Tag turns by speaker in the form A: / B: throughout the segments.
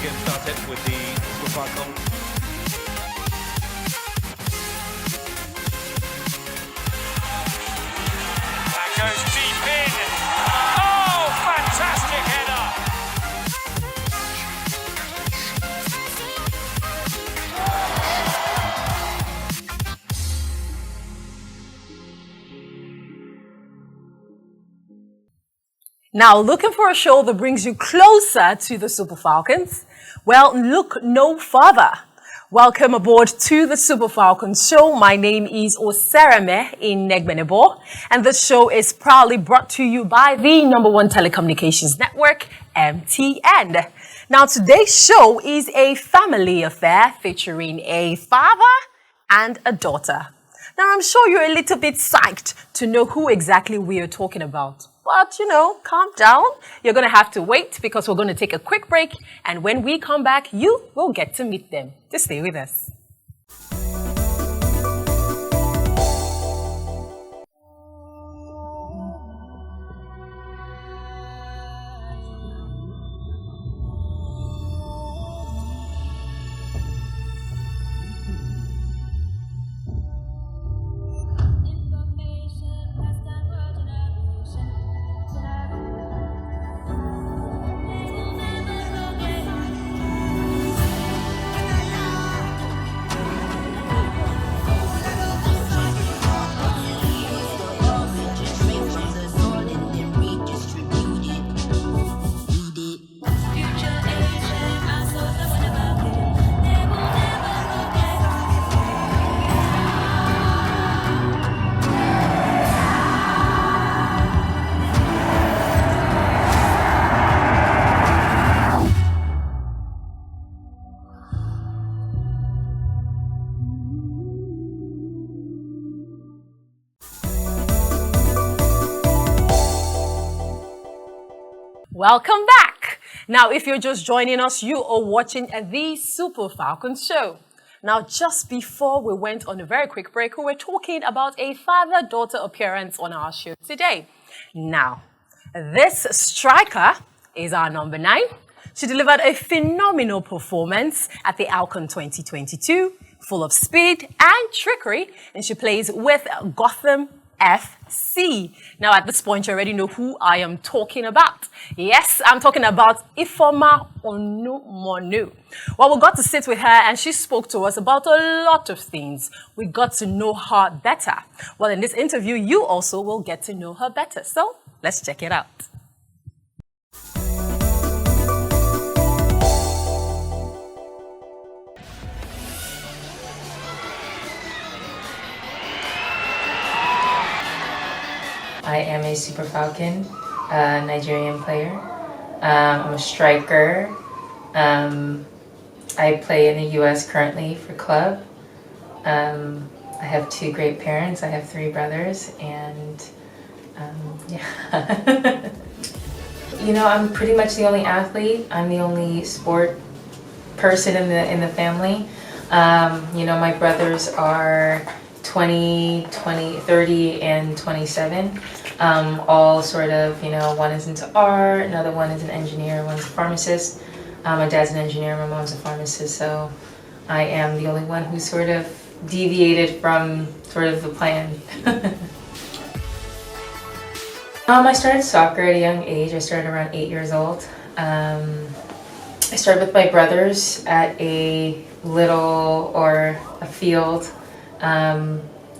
A: game started with the Super Falcons.
B: That goes deep in. Oh, fantastic header.
C: Now, looking for a show that brings you closer to the Super Falcons? Well, look no further. Welcome aboard to the Super Falcons show. My name is Osereme Inegbenebo, and this show is proudly brought to you by the #1 telecommunications network, MTN. Now, today's show is a family affair featuring a father and a daughter. Now, I'm sure you're a little bit psyched to know who exactly we are talking about. But, calm down. You're going to have to wait because we're going to take a quick break. And when we come back, you will get to meet them. Just stay with us. Welcome back. Now, if you're just joining us, you are watching the Super Falcons show. Now, just before we went on a very quick break, we were talking about a father-daughter appearance on our show today. Now, this striker is our number 9. She delivered a phenomenal performance at the Falcons 2022, full of speed and trickery, and she plays with Gotham FC. Now, at this point, you already know who I am talking about. Yes, I'm talking about Ifeoma Onumonu. Well, we got to sit with her and she spoke to us about a lot of things. We got to know her better. Well, in this interview, you also will get to know her better. So, let's check it out.
D: I am a Super Falcon, Nigerian player. I'm a striker. I play in the U.S. currently for club. I have 2 great parents. I have 3 brothers, and yeah. I'm pretty much the only athlete. I'm the only sport person in the family. My brothers are 20, 30, and 27. All sort of, one is into art, another one is an engineer, one's a pharmacist. My dad's an engineer, my mom's a pharmacist, so I am the only one who sort of deviated from sort of the plan. I started soccer at a young age. I started around 8 years old. I started with my brothers at a field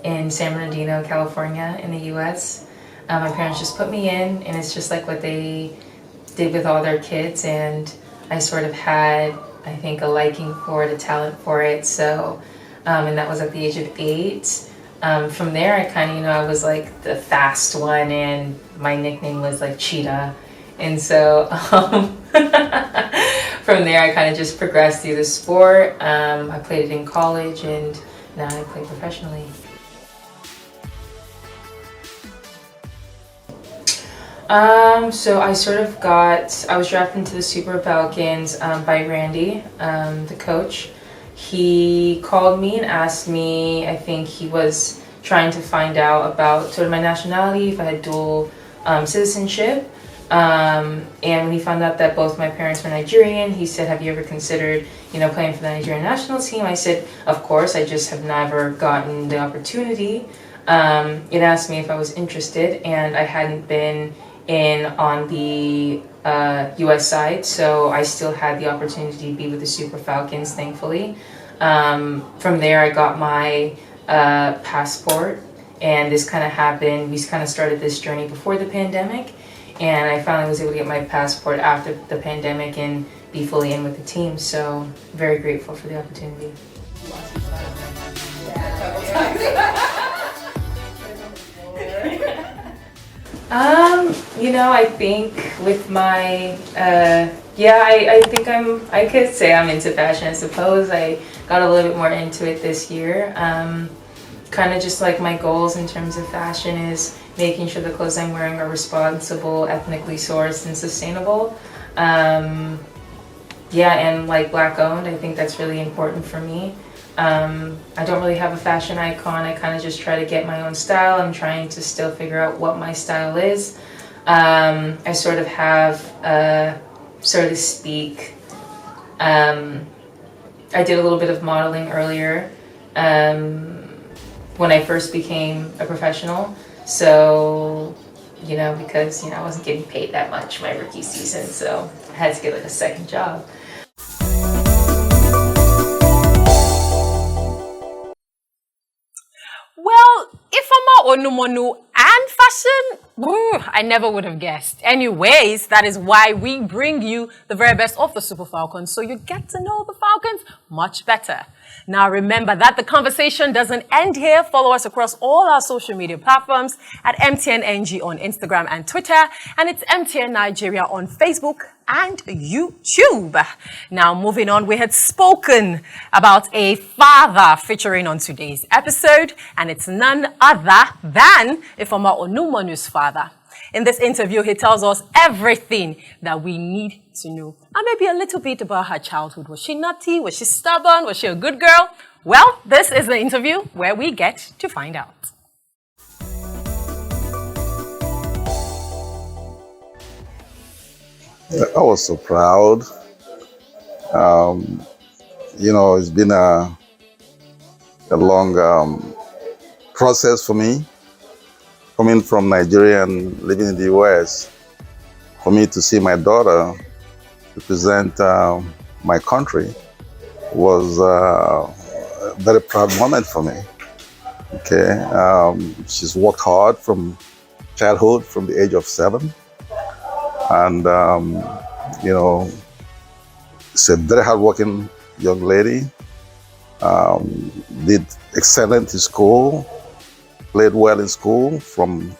D: in San Bernardino, California, in the U.S. My parents just put me in, and it's just like what they did with all their kids, and I sort of had, I think, a liking for it, a talent for it, so, and that was at the age of 8. From there, I kind of, I was like the fast one, and my nickname was like Cheetah, and so from there, I kind of just progressed through the sport. I played it in college, and now I play professionally. So I was drafted into the Super Falcons by Randy, the coach. He called me and asked me, I think he was trying to find out about sort of my nationality, if I had dual citizenship. And when he found out that both my parents were Nigerian, he said, have you ever considered, playing for the Nigerian national team? I said, of course, I just have never gotten the opportunity. It asked me if I was interested, and I hadn't been in on the US side, so I still had the opportunity to be with the Super Falcons, thankfully. From there, I got my passport, and this kind of happened. We kind of started this journey before the pandemic, and I finally was able to get my passport after the pandemic and be fully in with the team. So very grateful for the opportunity. I think with my, I think I could say I'm into fashion, I suppose. I got a little bit more into it this year. Kind of just like my goals in terms of fashion is making sure the clothes I'm wearing are responsible, ethnically sourced, and sustainable. And like Black owned, I think that's really important for me. I don't really have a fashion icon. I kind of just try to get my own style. I'm trying to still figure out what my style is. I sort of have, so to speak, I did a little bit of modeling earlier when I first became a professional. So, because, I wasn't getting paid that much my rookie season, so I had to get like a second job.
C: Well, Ifeoma Onumonu and fashion, I never would have guessed. Anyways, that is why we bring you the very best of the Super Falcons, so you get to know the Falcons much better. Now remember that the conversation doesn't end here. Follow us across all our social media platforms at MTNNG on Instagram and Twitter, and it's MTN Nigeria on Facebook and YouTube. Now moving on, we had spoken about a father featuring on today's episode, and it's none other than Ifeoma Onumonu's father. In this interview, he tells us everything that we need to know. And maybe a little bit about her childhood. Was she naughty? Was she stubborn? Was she a good girl? Well, this is the interview where we get to find out.
E: I was so proud. It's been a long process for me. Coming from Nigeria and living in the US, for me to see my daughter represent my country was a very proud moment for me. Okay, she's worked hard from childhood, from the age of 7, and she's a very hardworking young lady. Did excellent in school. Played well in school from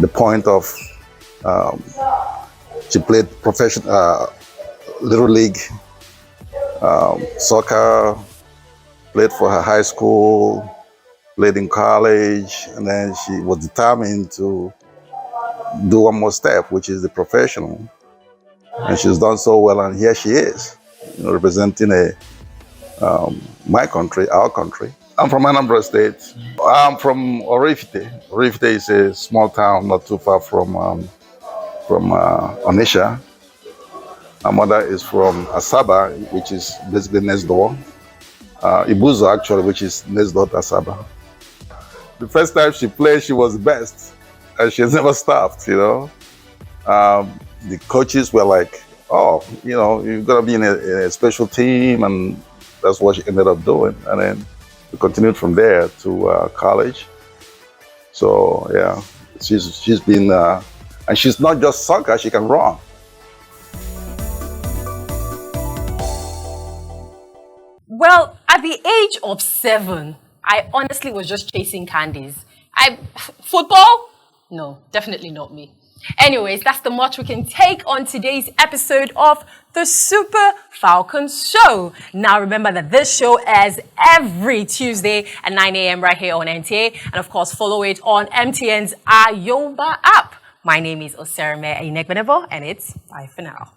E: the point of she played professional little league soccer, played for her high school, played in college, and then she was determined to do one more step, which is the professional. And she's done so well, and here she is, representing my country, our country. I'm from Anambra State. I'm from Oraifite. Oraifite is a small town not too far from Onitsha. My mother is from Asaba, which is basically next door. Ibuzo, actually, which is next door to Asaba. The first time she played, she was the best, and she has never stopped. The coaches were like, "Oh, you're gonna be in a special team," and that's what she ended up doing. And then we continued from there to college. So yeah, she's been, and she's not just soccer; she can run.
C: Well, at the age of 7, I honestly was just chasing candies. Football? No, definitely not me. Anyways, that's the much we can take on today's episode of the Super Falcons Show. Now remember that this show airs every Tuesday at 9 a.m. right here on NTA. And of course, follow it on MTN's Ayomba app. My name is Osereme Inegbenevo, and it's bye for now.